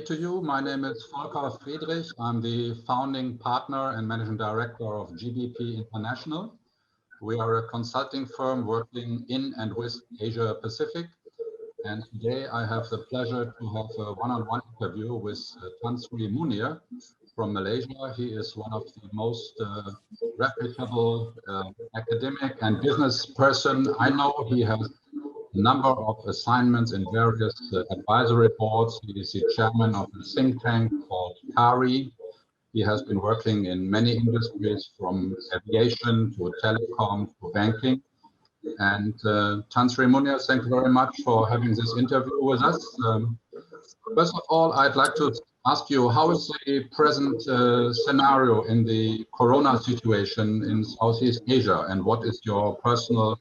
to you. My name is Volker Friedrich. I'm the founding partner and managing director of GBP International. We are a consulting firm working in and with Asia Pacific. And today I have the pleasure to have a one-on-one interview with Tan Sri Munir from Malaysia. He is one of the most reputable academic and business person I know. He has a number of assignments in various advisory boards. He is the chairman of a think tank called CARI. He has been working in many industries from aviation to telecom to banking. And Tan Sri Munir, thank you very much for having this interview with us. First of all, I'd like to ask you, how is the present scenario in the corona situation in Southeast Asia, and what is your personal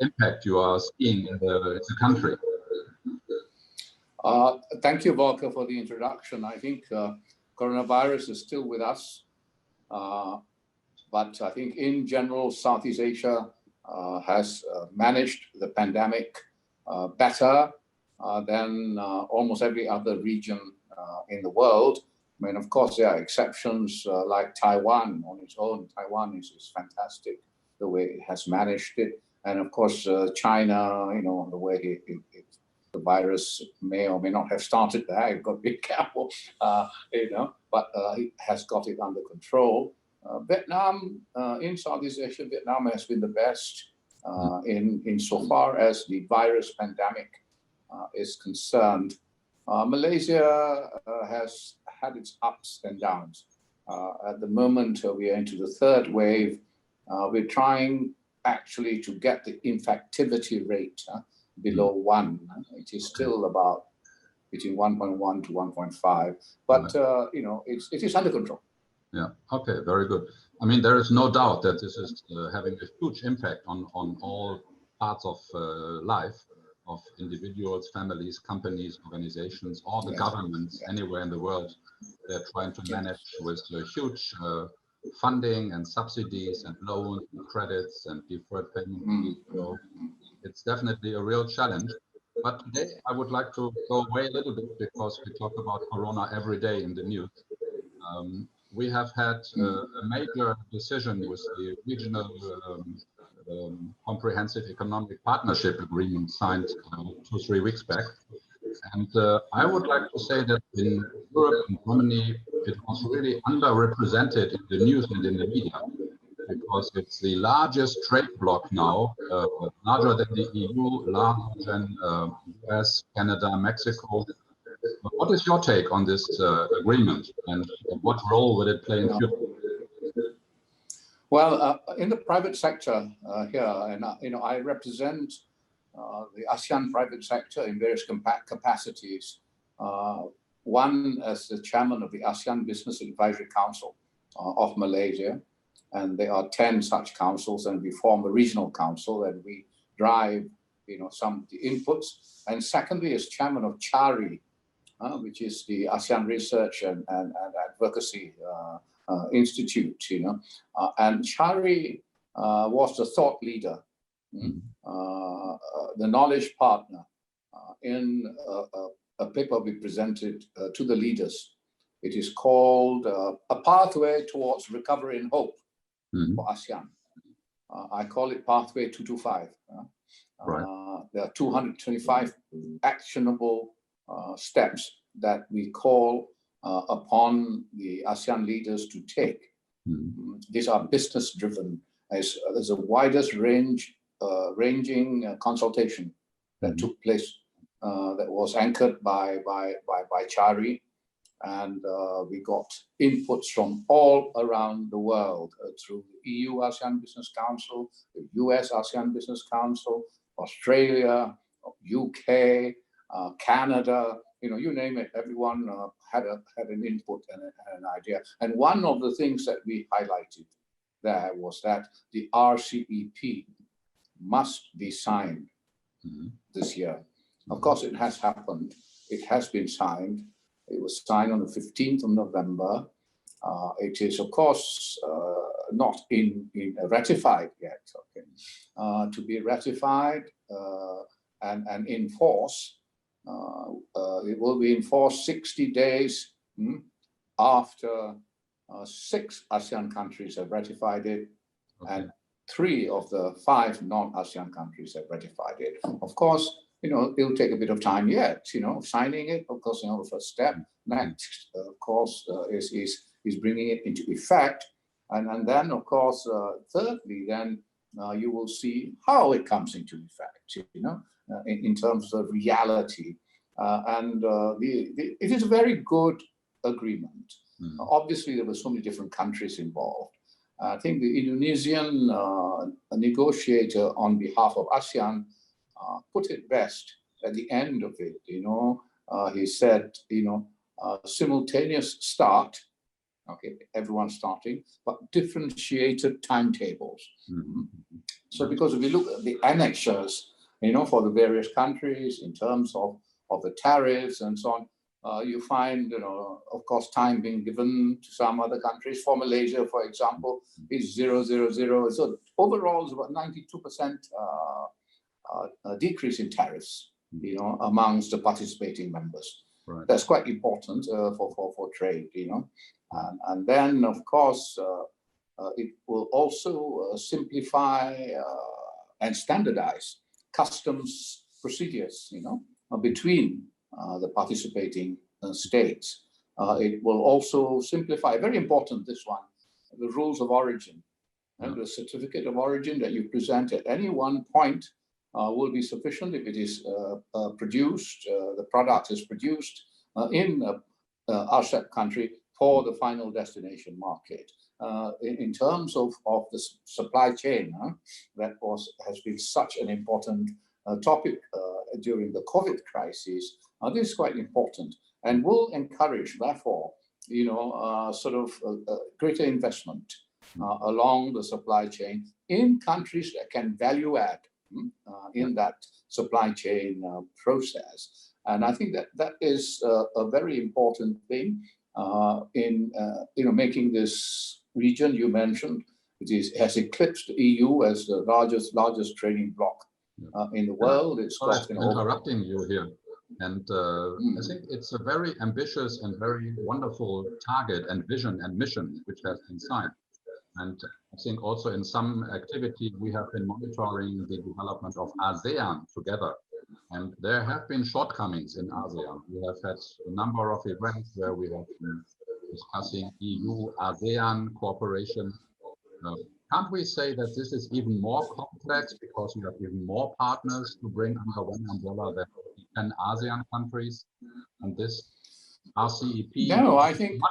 impact you are seeing in the country? Thank you, Volker, for the introduction. I think coronavirus is still with us, but I think in general, Southeast Asia has managed the pandemic better than almost every other region in the world. I mean, of course, there are exceptions like Taiwan on its own. Taiwan is fantastic the way it has managed it. And of course, China, you know, the way the virus may or may not have started there. You've got to be careful, you know, but it has got it under control. Vietnam, in Southeast Asia, Vietnam has been the best in so far as the virus pandemic is concerned. Malaysia has had its ups and downs. At the moment, we are into the third wave. We're trying actually to get the infectivity rate below 1. It is still about between 1.1 to 1.5, but you know, it is under control. Yeah. Okay. Very good. I mean, there is no doubt that this is having a huge impact on all parts of life of individuals, families, companies, organizations, all the governments anywhere in the world. They're trying to manage with huge funding and subsidies and loans and credits and deferred payment. So it's definitely a real challenge. But today I would like to go away a little bit, because we talk about Corona every day in the news. We have had a major decision with the regional comprehensive economic partnership agreement signed 2-3 weeks back. And I would like to say that in Europe and Germany, it was really underrepresented in the news and in the media, because it's the largest trade bloc now, larger than the EU, larger than US, Canada, Mexico. What is your take on this agreement, and what role will it play in future? Well, in the private sector here, and you know, I represent the ASEAN private sector in various capacities. One as the chairman of the ASEAN Business Advisory Council of Malaysia, and there are 10 such councils, and we form a regional council, and we drive, you know, some of the inputs. And secondly, as chairman of CHARI, which is the ASEAN Research and Advocacy Institute, you know, and CHARI was the thought leader, the knowledge partner in a paper we presented to the leaders. It is called A Pathway Towards Recovery and Hope for ASEAN. I call it Pathway 225. There are 225 actionable steps that we call upon the ASEAN leaders to take. These are business driven. There's a widest ranging consultation that took place that was anchored by CHARI, and we got inputs from all around the world through the EU ASEAN Business Council, the US ASEAN Business Council, Australia, UK, Canada, you know, you name it, everyone had an input and an idea. And one of the things that we highlighted there was that the RCEP must be signed this year. Of course, it has happened. It has been signed. It was signed on the 15th of November. It is, of course, not ratified yet. Okay. To be ratified and in force, It will be in force 60 days after 6 ASEAN countries have ratified it, and 3 of the 5 non-ASEAN countries have ratified it. Of course, it'll take a bit of time yet, signing it, of course, the first step. Next, of course, is bringing it into effect. And then, of course, thirdly, then you will see how it comes into effect, in terms of reality. It is a very good agreement. Obviously, there were so many different countries involved. I think the Indonesian negotiator on behalf of ASEAN put it best at the end of it. He said, simultaneous start. Okay, everyone starting, but differentiated timetables. So because if you look at the annexures, for the various countries in terms of the tariffs and so on, you find, of course, time being given to some other countries. For Malaysia, for example, is 000. So overall, it's about 92% decrease in tariffs, amongst the participating members. Right. That's quite important for trade, And then, of course, it will also simplify and standardize customs procedures, between the participating states. It will also simplify, very important, this one, the rules of origin. And the certificate of origin that you present at any one point will be sufficient if it is produced, the product is produced in RCEP country for the final destination market. In terms of the supply chain, that has been such an important topic during the COVID crisis. This is quite important and will encourage, therefore, greater investment along the supply chain in countries that can value add in that supply chain process. And I think that is a very important thing in making this region you mentioned. It has eclipsed the EU as the largest trading bloc in the world. It's interrupting you here. And I think it's a very ambitious and very wonderful target and vision and mission which has been signed. And I think also in some activity we have been monitoring the development of ASEAN together. And there have been shortcomings in ASEAN. We have had a number of events where we have been discussing EU-ASEAN cooperation. Can't we say that this is even more complex because we have even more partners to bring under one umbrella than 10 ASEAN countries? And this RCEP. No, I think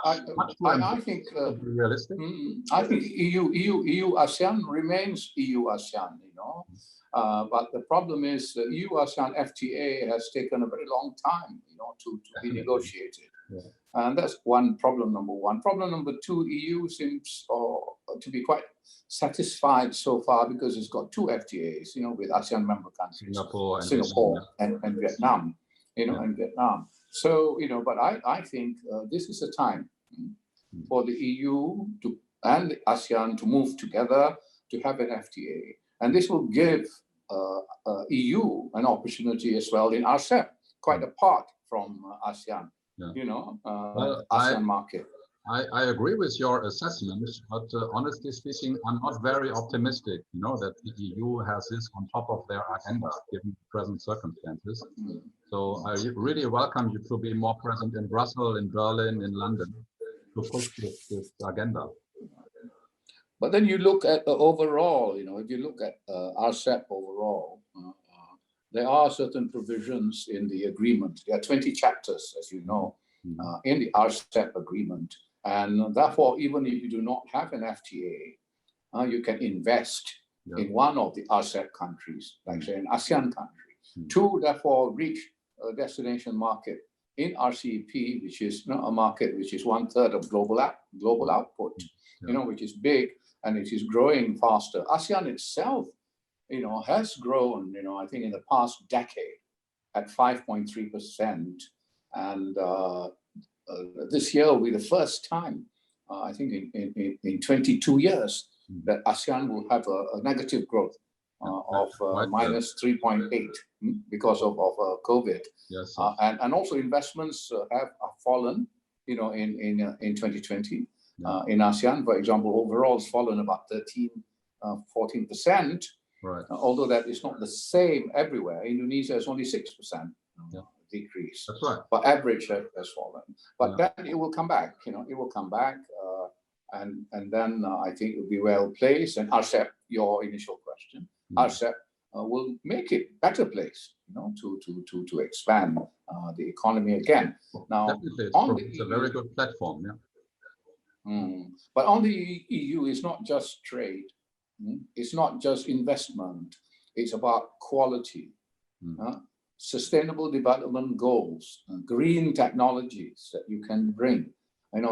realistic. I think EU-ASEAN remains EU-ASEAN, but the problem is the EU-ASEAN FTA has taken a very long time, to be negotiated. Yeah. And that's problem number one. Problem number two, EU seems to be quite satisfied so far because it's got 2 FTAs, with ASEAN member countries, Singapore and Vietnam, and Vietnam. So, but I think this is a time for the EU and the ASEAN to move together to have an FTA. And this will give EU an opportunity as well in RCEP, quite apart from ASEAN, ASEAN market. I agree with your assessment, but honestly speaking, I'm not very optimistic, that the EU has this on top of their agenda, given the present circumstances. So I really welcome you to be more present in Brussels, in Berlin, in London, to push this agenda. But then you look at overall, if you look at RCEP overall, there are certain provisions in the agreement. There are 20 chapters, as you know, in the RCEP agreement. And therefore, even if you do not have an FTA, you can invest in one of the RCEP countries, like say an ASEAN country, to therefore reach a destination market in RCEP, which is a market which is 1/3 of global output, which is big and it is growing faster. ASEAN itself, has grown, I think in the past decade at 5.3%. And this year will be the first time, I think in 22 years, that ASEAN will have a negative growth minus 3.8 because of COVID. Yes. And also investments have fallen, in 2020. In ASEAN, for example, overall it's fallen about 14%. Right. Although that is not the same everywhere. Indonesia is only 6% decrease. That's right. But average has fallen. But then it will come back. It will come back. And then I think it will be well placed. And RCEP, your initial question, RCEP will make it better place, to expand the economy again. Now, it's a very good platform, but on the EU, it's not just trade, it's not just investment, it's about quality, sustainable development goals, green technologies that you can bring,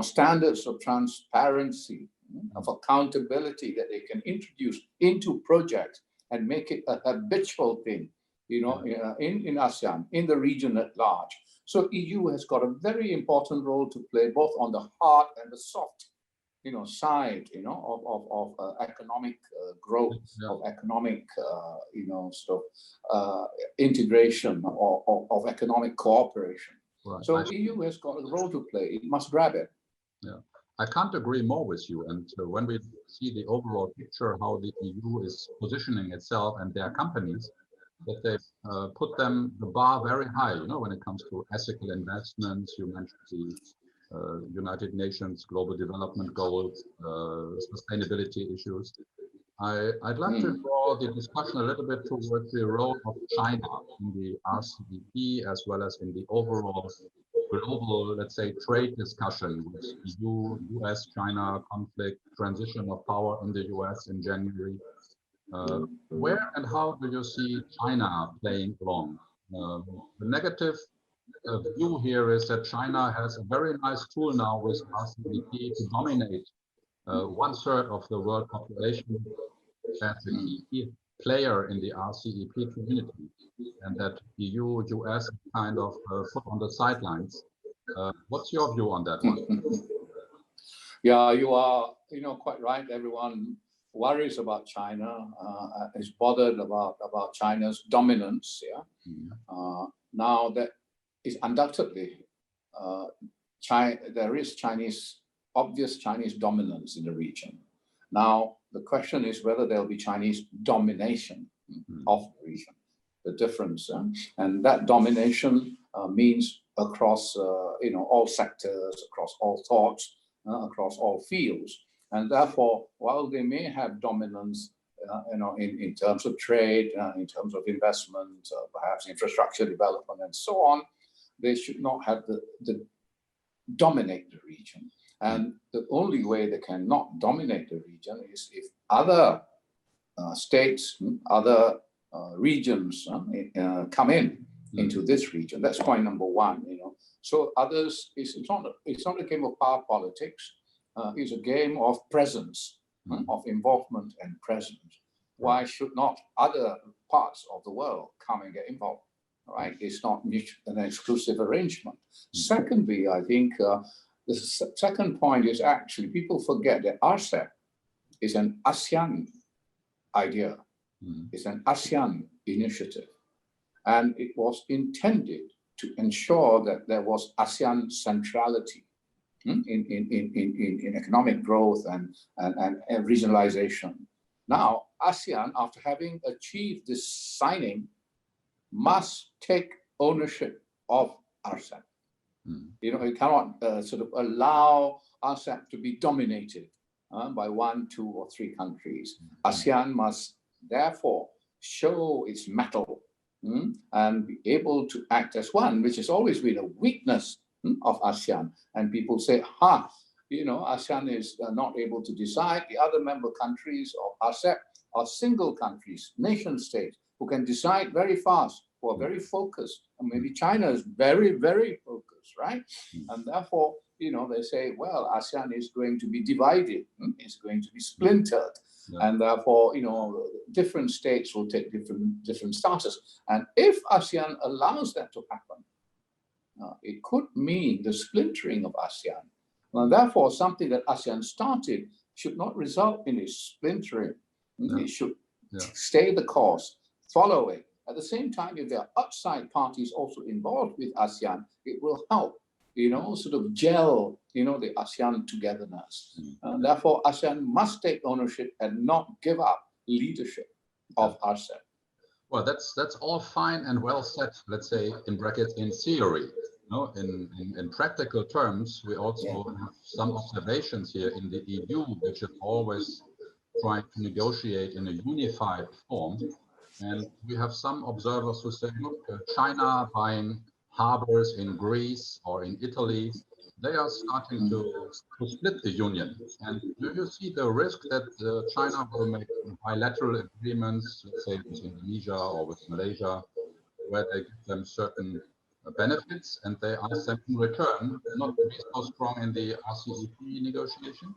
standards of transparency, of accountability that they can introduce into projects and make it a habitual thing, in ASEAN, in the region at large. So EU has got a very important role to play, both on the hard and the soft, side, of economic growth, of economic, integration, of economic cooperation. Right. So EU has got a role to play. It must grab it. Yeah, I can't agree more with you. And when we see the overall picture, how the EU is positioning itself and their companies, that they put the bar very high, when it comes to ethical investments. You mentioned the United Nations Global Development Goals, sustainability issues. I'd like to draw the discussion a little bit towards the role of China in the RCEP, as well as in the overall global, let's say, trade discussion with EU, US-China conflict, transition of power in the US in January. Where and how do you see China playing along? The negative view here is that China has a very nice tool now with RCEP to dominate 1/3 of the world population as a key player in the RCEP community, and that EU, US kind of put on the sidelines. What's your view on that one? Yeah, you are, quite right. Everyone worries about China, is bothered about China's dominance. Now that is undoubtedly there is obvious Chinese dominance in the region. Now the question is whether there will be Chinese domination of the region. The difference, and that domination means across all sectors, across all thoughts, across all fields. And therefore, while they may have dominance, in terms of trade, in terms of investment, perhaps infrastructure development, and so on, they should not have the dominate the region. And the only way they cannot dominate the region is if other states, other regions come into this region. That's point number one. So others, it's not a game of power politics. It's a game of presence, of involvement and presence. Why should not other parts of the world come and get involved? Right? It's not an exclusive arrangement. Secondly, I think the second point is actually people forget that RCEP is an ASEAN idea. It's an ASEAN initiative. And it was intended to ensure that there was ASEAN centrality in economic growth and regionalization. Now, ASEAN, after having achieved this signing, must take ownership of RCEP. It cannot sort of allow RCEP to be dominated by 1, 2, or 3 countries. ASEAN must therefore show its mettle and be able to act as one, which has always been a weakness of ASEAN. And people say, ASEAN is not able to decide. The other member countries of RCEP are single countries, nation states, who can decide very fast, who are very focused. And maybe China is very, very focused, right? And therefore, they say, well, ASEAN is going to be divided, it's going to be splintered. And therefore, different states will take different status. And if ASEAN allows that to happen, it could mean the splintering of ASEAN. And therefore, something that ASEAN started should not result in its splintering. It should stay the course, follow it. At the same time, if there are outside parties also involved with ASEAN, it will help, sort of gel, the ASEAN togetherness. And therefore, ASEAN must take ownership and not give up leadership of RCEP. Well, that's all fine and well said, let's say, in brackets, in theory. In practical terms, we also have some observations here in the EU, which is always trying to negotiate in a unified form. And we have some observers who say, look, China buying harbors in Greece or in Italy, they are starting to split the union. And do you see the risk that China will make bilateral agreements, let's say with Indonesia or with Malaysia, where they give them certain benefits and they ask them in return not to be so strong in the RCEP negotiation?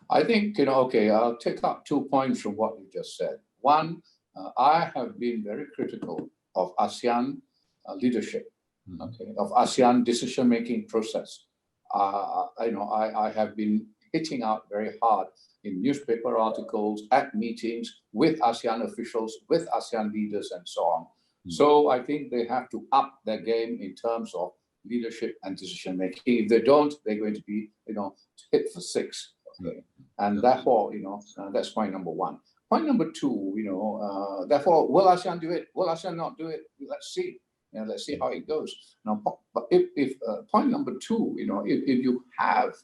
I think, I'll take up 2 points from what you just said. One, I have been very critical of ASEAN leadership, of ASEAN decision-making process. I have been hitting out very hard in newspaper articles, at meetings, with ASEAN officials, with ASEAN leaders, and so on. So I think they have to up their game in terms of leadership and decision-making. If they don't, they're going to be, hit for six. And therefore, that's point number one. Point number two, therefore, will ASEAN do it? Will ASEAN not do it? Let's see. Let's see how it goes. Now, but if point number two, if you have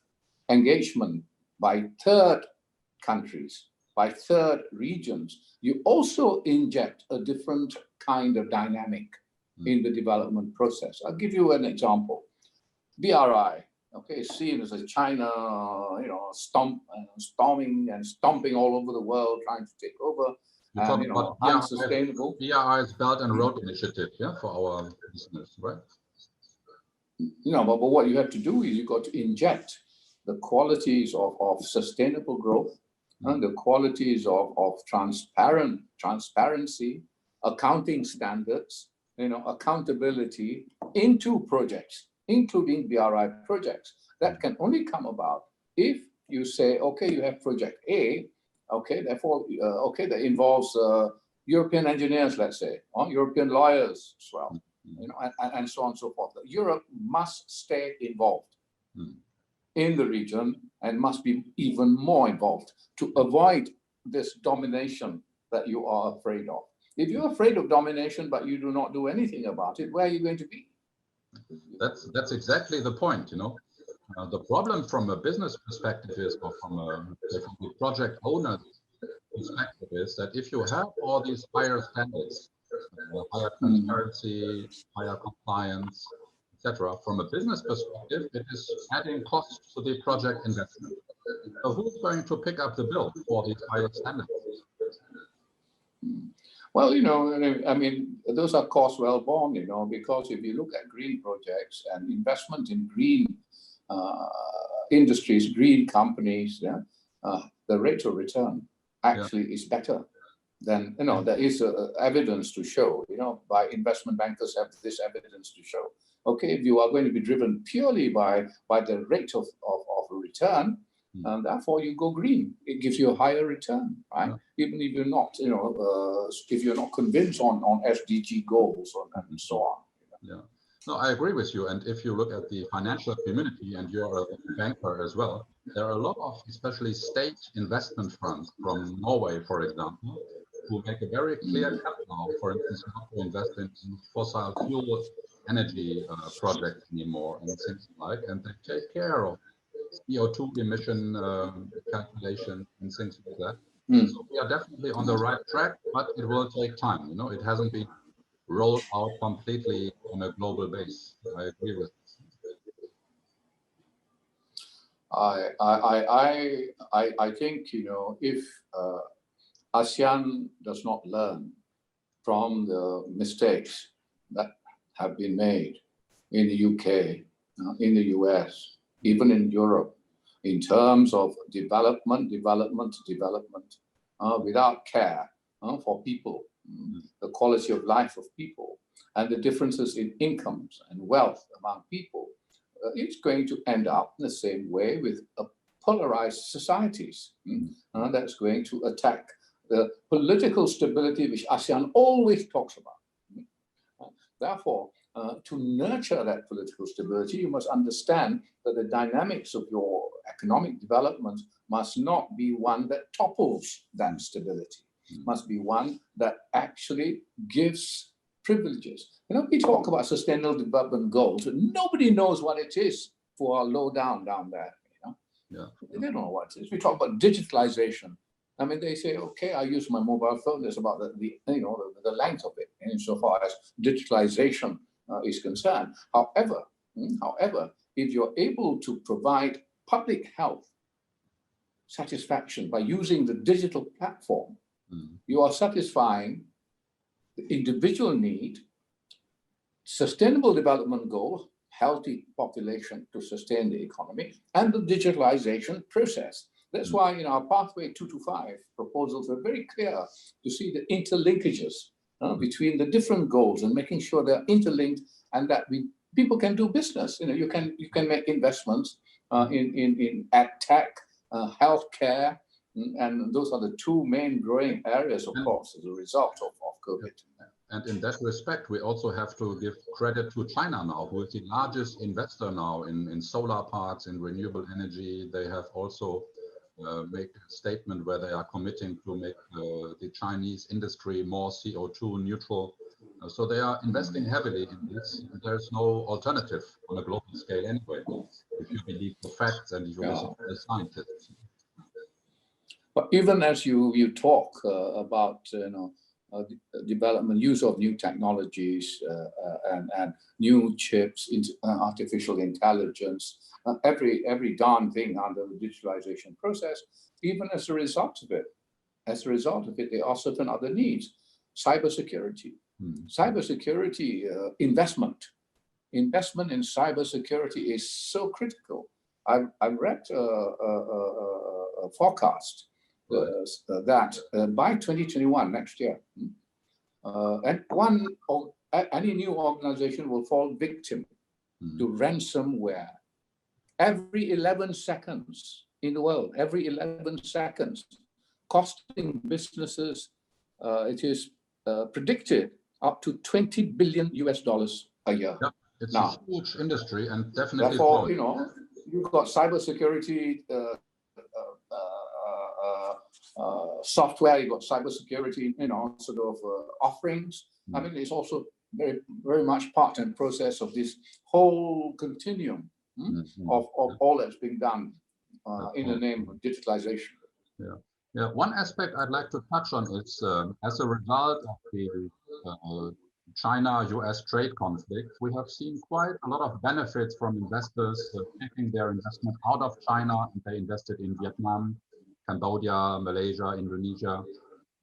engagement by third countries, by third regions, you also inject a different kind of dynamic in the development process. I'll give you an example. BRI, seen as a China, storming and stomping all over the world, trying to take over. You're talking about unsustainable. BRI's Belt and Road Initiative, for our business, right? But what you have to do is you've got to inject the qualities of sustainable growth and the qualities of transparency, accounting standards, accountability into projects, including BRI projects. That can only come about if you say, you have project A, therefore, that involves European engineers, let's say, or European lawyers as well, and so on and so forth. Europe must stay involved in the region and must be even more involved to avoid this domination that you are afraid of. If you're afraid of domination, but you do not do anything about it, where are you going to be? That's exactly the point, the problem from a business perspective is, or from a project owner's perspective is that if you have all these higher standards, higher transparency, higher compliance, etc., from a business perspective, it is adding costs to the project investment. So who's going to pick up the bill for these higher standards? Well, those are costs well borne, because if you look at green projects and investment in green industries, green companies, the rate of return actually is better than, there is evidence to show, by investment bankers have this evidence to show. If you are going to be driven purely by the rate of return, and therefore you go green. It gives you a higher return, right? Even if you're not, if you're not convinced on SDG goals and so on. No, I agree with you. And if you look at the financial community, and you're a banker as well, there are a lot of, especially state investment funds from Norway, for example, who make a very clear cut now, for instance, not to invest in fossil fuel energy projects anymore and things like, and they take care of CO2 emission calculation and things like that. So we are definitely on the right track, but it will take time. It hasn't been rolled out completely on a global base. I agree with this. I think, if ASEAN does not learn from the mistakes that have been made in the UK, in the US, even in Europe, in terms of development, without care for people, the quality of life of people, and the differences in incomes and wealth among people, it's going to end up in the same way with polarized societies. That's going to attack the political stability which ASEAN always talks about. Therefore, to nurture that political stability, you must understand that the dynamics of your economic development must not be one that topples that stability. Must be one that actually gives privileges. You know, we talk about sustainable development goals, and nobody knows what it is for our low down there. You know? They don't know what it is. We talk about digitalization. I mean, they say, okay, I use my mobile phone. That's about the length of it, insofar as digitalization is concerned. However, if you're able to provide public health satisfaction by using the digital platform, you are satisfying the individual need, sustainable development goal, healthy population to sustain the economy, and the digitalization process. That's why in our pathway 225 proposals are very clear to see the interlinkages between the different goals and making sure they're interlinked, and that people can do business. You know, you can make investments in ag tech, healthcare, and those are the two main growing areas, of course, as a result of COVID. And in that respect, we also have to give credit to China now, who is the largest investor now in solar parks, in renewable energy. They have also made a statement where they are committing to make the Chinese industry more CO2 neutral. So they are investing heavily in this. There's no alternative on a global scale anyway, if you believe the facts and you listen to the scientists. But even as you talk about development, use of new technologies and new chips, artificial intelligence, every darn thing under the digitalization process, even as a result of it, there are certain other needs. Cybersecurity. Cybersecurity investment in cybersecurity is so critical. I've read a forecast that by 2021, next year, any new organization will fall victim to ransomware. Every 11 seconds in the world, every 11 seconds, costing businesses, it is predicted up to $20 billion a year. Yeah, it's a huge industry, and definitely. Therefore, you've got cybersecurity software, you've got cybersecurity, sort of offerings. I mean, it's also very, very much part and process of this whole continuum of all that's being done in the name of digitalization. Yeah. One aspect I'd like to touch on is as a result of the China-US trade conflict, we have seen quite a lot of benefits from investors taking their investment out of China, and they invested in Vietnam, Cambodia, Malaysia, Indonesia.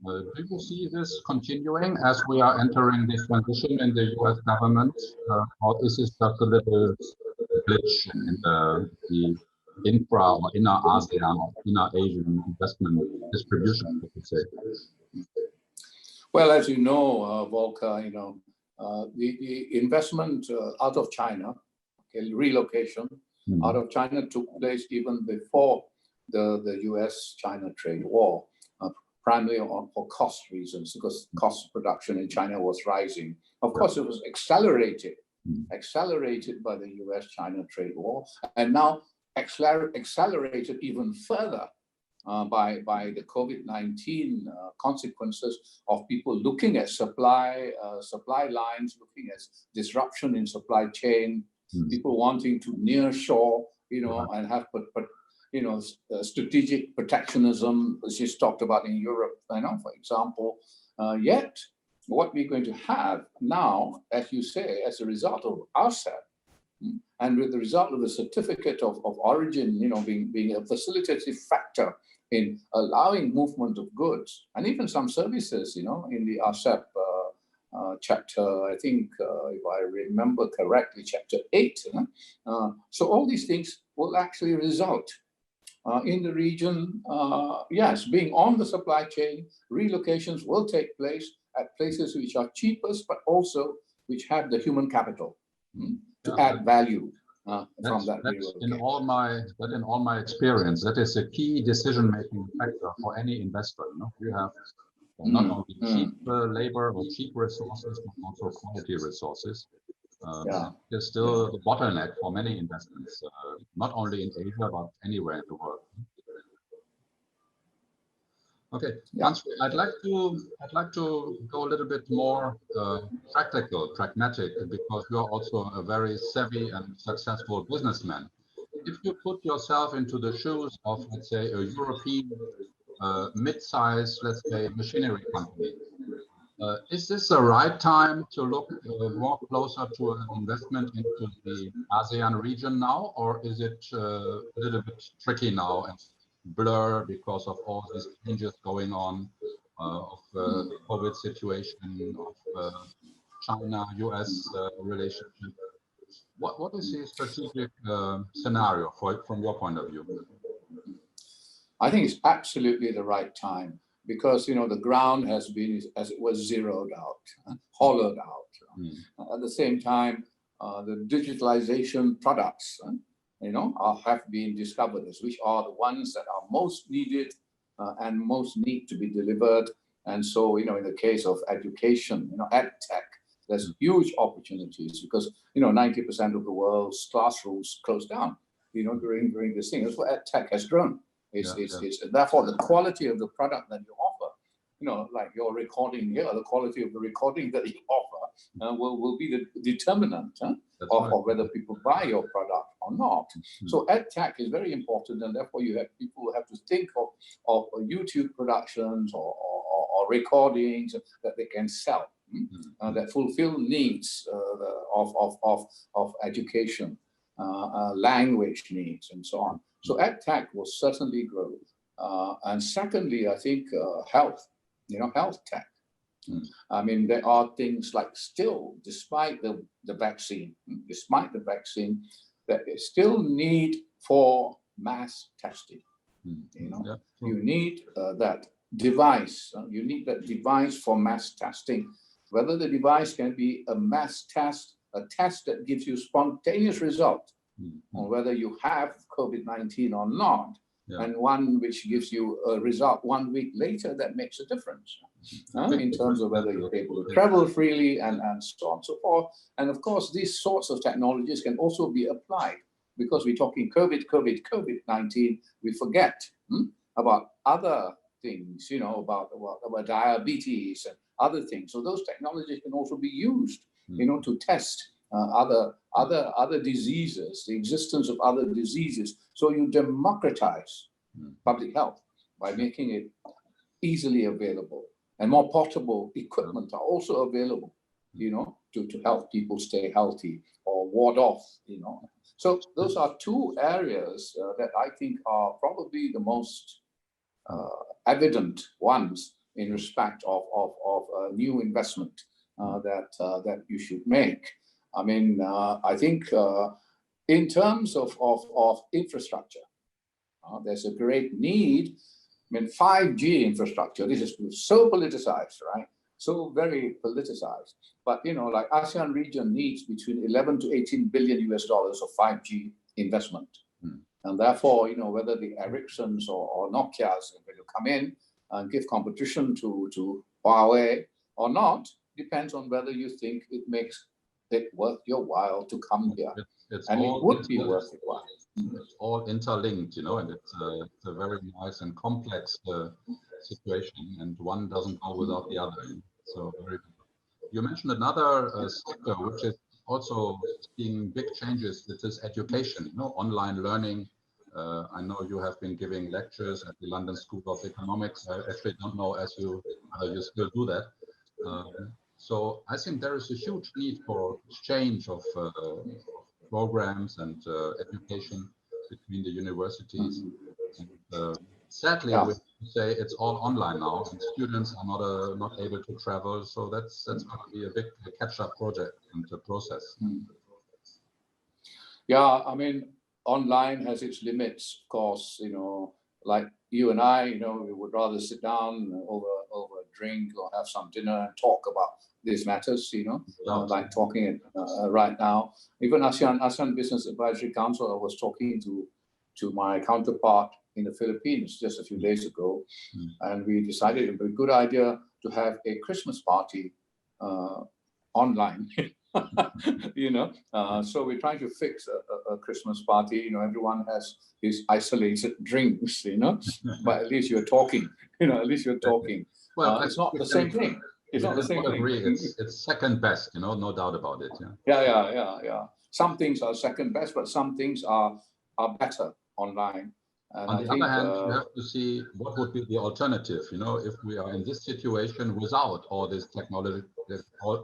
Do you see this continuing as we are entering this transition in the US government, or is this just a little glitch in the infra or inner ASEAN or inner Asian investment distribution, I could say? Well, as you know, Volker, the investment out of China, relocation out of China took place even before the US-China trade war, primarily for cost reasons, because cost of production in China was rising. Of course, it was accelerated by the US-China trade war, and now accelerated even further by the COVID-19 consequences of people looking at supply lines, looking at disruption in supply chain, people wanting to nearshore, and have strategic protectionism, as is talked about in Europe, for example. Yet, what we're going to have now, as you say, as a result of RCEP, and with the result of the certificate of origin, being a facilitative factor in allowing movement of goods and even some services, in the RCEP chapter, I think, if I remember correctly, chapter 8. So all these things will actually result in the region, yes, being on the supply chain. Relocations will take place at places which are cheapest, but also which have the human capital to add value from that that's in all my experience. That is a key decision-making factor for any investor. You know, you have not only cheap labor or cheap resources, but also quality resources. It's still the bottleneck for many investments, not only in Asia but anywhere in the world. Okay, Tan Sri, I'd like to go a little bit more pragmatic, because you are also a very savvy and successful businessman. If you put yourself into the shoes of, let's say, a European mid-size, let's say, machinery company, is this the right time to look more closer to an investment into the ASEAN region now, or is it a little bit tricky now and blur because of all these changes going on, of the COVID situation, of China-US relationship? What is the strategic scenario from your point of view? I think it's absolutely the right time, because the ground has been, as it was, zeroed out, hollowed out. At the same time, the digitalization products have been discovered, which are the ones that are most needed and most need to be delivered. And so, in the case of education, ed tech, there's huge opportunities, because 90% of the world's classrooms closed down during this thing. That's what ed tech has grown. It's therefore the quality of the product that you offer, like your recording here, the quality of the recording that you offer will be the determinant of whether people buy your product or not. So ed tech is very important, and therefore people have to think of YouTube productions or recordings that they can sell that fulfill needs of education, language needs, and so on. So ed tech will certainly grow. And secondly, I think health tech. I mean, there are things like still, despite the vaccine, that is still need for mass testing. You need that device. You need that device for mass testing. Whether the device can be a mass test, a test that gives you spontaneous result, or whether you have COVID-19 or not, and one which gives you a result 1 week later, that makes a difference in terms of whether you're able to travel freely and so on and so forth. And of course, these sorts of technologies can also be applied, because we're talking COVID-19, we forget about other things, about diabetes and other things. So those technologies can also be used, to test other diseases, the existence of other diseases. So you democratize public health by making it easily available, and more portable equipment are also available, to help people stay healthy or ward off, So those are two areas that I think are probably the most evident ones in respect of new investment that you should make. I mean, I think in terms of infrastructure, there's a great need. I mean, 5G infrastructure, this is so politicized, right? So very politicized. But, like ASEAN region needs between 11 to 18 billion US dollars of 5G investment. And therefore, whether the Ericssons or Nokias are going to come in and give competition to Huawei or not, depends on whether you think it makes it worth your while to come here. And it would be worth your while. It's all interlinked, and it's a very nice and complex situation, and one doesn't go without the other. So very good. You mentioned another sector which is also seeing big changes. This is education, online learning. I know you have been giving lectures at the London School of Economics. I actually don't know as you still do that. So I think there is a huge need for exchange of programs and education between the universities. And, sadly, we say it's all online now, and students are not able to travel. So that's going to be a big catch-up project and process. Yeah, I mean, online has its limits, of course. Like you and I, we would rather sit down over a drink or have some dinner and talk about these matters, like talking right now. Even ASEAN Business Advisory Council, I was talking to my counterpart in the Philippines just a few days ago, and we decided it would be a good idea to have a Christmas party online. So we're trying to fix a Christmas party. Everyone has his isolated drinks, but at least you're talking. At least you're talking. Well, it's not the same thing. It's not the same thing. Agree. It's second best, no doubt about it. Yeah. Some things are second best, but some things are better online. And on the other hand, you have to see what would be the alternative. If we are in this situation without all this technology,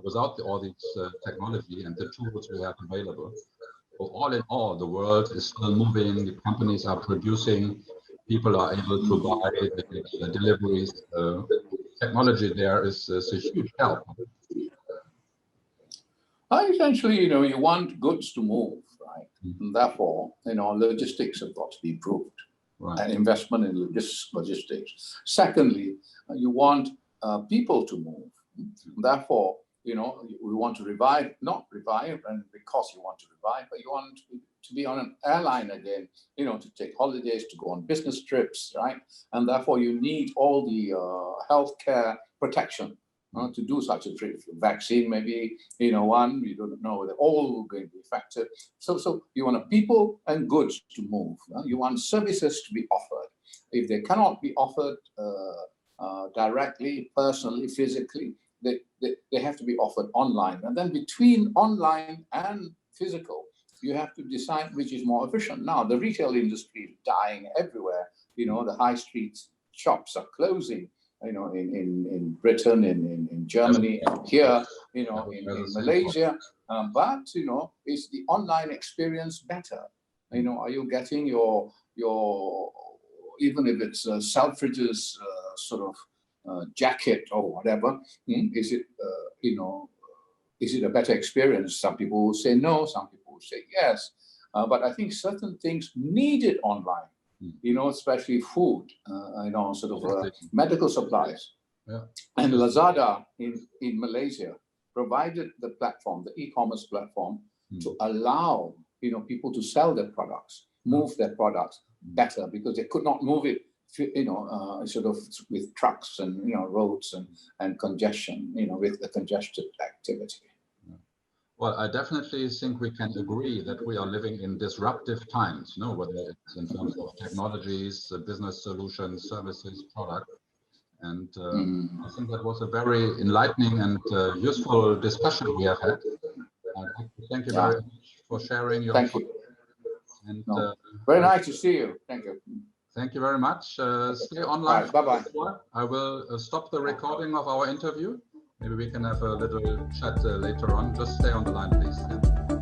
without all this technology and the tools we have available. So all in all, the world is still moving. The companies are producing. People are able to buy the deliveries. Technology there is a huge help. Essentially, you want goods to move, right? And therefore, logistics have got to be improved. Right. And investment in logistics. Secondly, you want people to move. Therefore, we want to not revive, and because you want to revive, but you want to be on an airline again, to take holidays, to go on business trips, right? And therefore, you need all the healthcare protection to do such a trip. Vaccine, maybe, one, you don't know, they're all going to be effective. So you want people and goods to move. You want services to be offered. If they cannot be offered directly, personally, physically, they have to be offered online. And then between online and physical, you have to decide which is more efficient. Now, the retail industry is dying everywhere. The high street shops are closing. In Britain, in Germany, here, in Malaysia, but is the online experience better? Are you getting your even if it's a Selfridges sort of jacket or whatever? Is it a better experience? Some people will say no, some people will say yes, but I think certain things need it online. Especially food, sort of medical supplies. Yeah. And Lazada in Malaysia provided the platform, the e-commerce platform, to allow people to sell their products, move their products better, because they could not move it, sort of with trucks and roads and congestion, with the congested activity. Well, I definitely think we can agree that we are living in disruptive times, whether it's in terms of technologies, business solutions, services, products. And I think that was a very enlightening and useful discussion we have had. Thank you very much for sharing your thoughts. And very nice to see you. Thank you. Thank you very much. Stay online. Right, bye-bye. I will stop the recording of our interview. Maybe we can have a little chat later on. Just stay on the line, please. Yeah.